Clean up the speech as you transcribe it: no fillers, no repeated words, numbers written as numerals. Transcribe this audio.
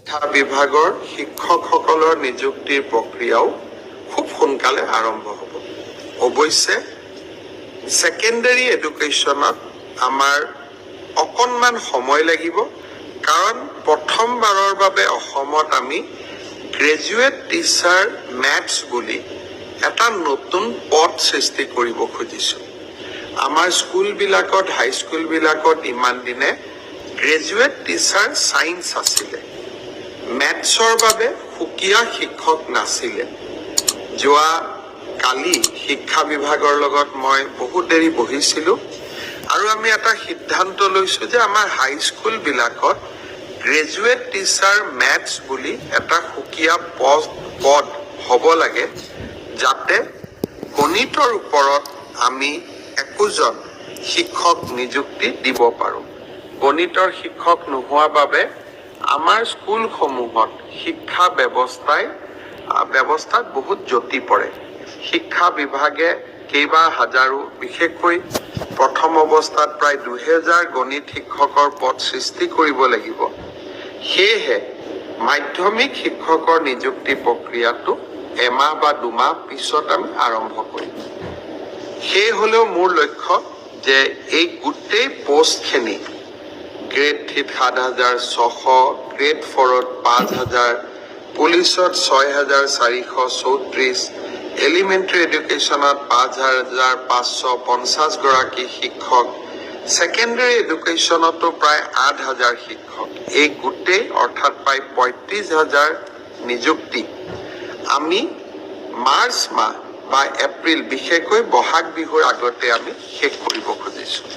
শিক্ষা বিভাগৰ শিক্ষকসকলৰ নিযুক্তিৰ প্ৰক্ৰিয়াও খুব সোনকালে আৰম্ভ হ'ব। অৱশ্যে সেকেন্ডাৰী এডুকেশ্যনত আমাৰ অকণমান সময় লাগিব, কাৰণ প্ৰথমবাৰৰ বাবে অসমত আমি গ্ৰেজুৱেট টিচাৰ মেথছ বুলি এটা নতুন পদ সৃষ্টি কৰিব খুজিছোঁ। আমাৰ স্কুলবিলাকত, হাইস্কুলবিলাকত ইমান দিনে গ্ৰেজুৱেট টিচাৰ ছায়েন্স আছিলে, মেথছৰ বাবে সুকীয়া শিক্ষক নাছিলে। যোৱা কালি শিক্ষা বিভাগৰ লগত মই বহুত দেৰি বহিছিলোঁ আৰু আমি এটা সিদ্ধান্ত লৈছোঁ যে আমাৰ হাইস্কুলবিলাকত গ্ৰেজুৱেট টিচাৰ মেথছ বুলি এটা সুকীয়া পদ হ'ব লাগে, যাতে গণিতৰ ওপৰত আমি একোজন শিক্ষক নিযুক্তি দিব পাৰোঁ। গণিতৰ শিক্ষক নোহোৱা বাবে আমাৰ স্কুলসমূহত শিক্ষা ব্যৱস্থাত বহুত জটি পৰে। শিক্ষা বিভাগে কেইবা হাজাৰো, বিশেষকৈ প্ৰথম অৱস্থাত প্ৰায় 2000 গণিত শিক্ষকৰ পদ সৃষ্টি কৰিব লাগিব। সেয়েহে মাধ্যমিক শিক্ষকৰ নিযুক্তি প্ৰক্ৰিয়াটো এমাহ বা 2 মাহ পিছত আমি আৰম্ভ কৰিম। সেই হ'লেও মোৰ লক্ষ্য যে এই গোটেই পোষ্টখিনি গ্ৰেড 3ত 7600, গ্ৰেড 4ত 5000, পুলিচত 6434, এলিমেণ্টাৰী এডুকেশ্যনত 5550 গৰাকী শিক্ষক, সেকেন্ডাৰী এডুকেশ্যনতো প্ৰায় 8000 শিক্ষক, এই গোটেই অৰ্থাৎ প্ৰায় 35000 নিযুক্তি আমি মাৰ্চ মাহ বা এপ্ৰিল, বিশেষকৈ বহাগ বিহুৰ আগতে আমি শেষ কৰিব খুজিছোঁ।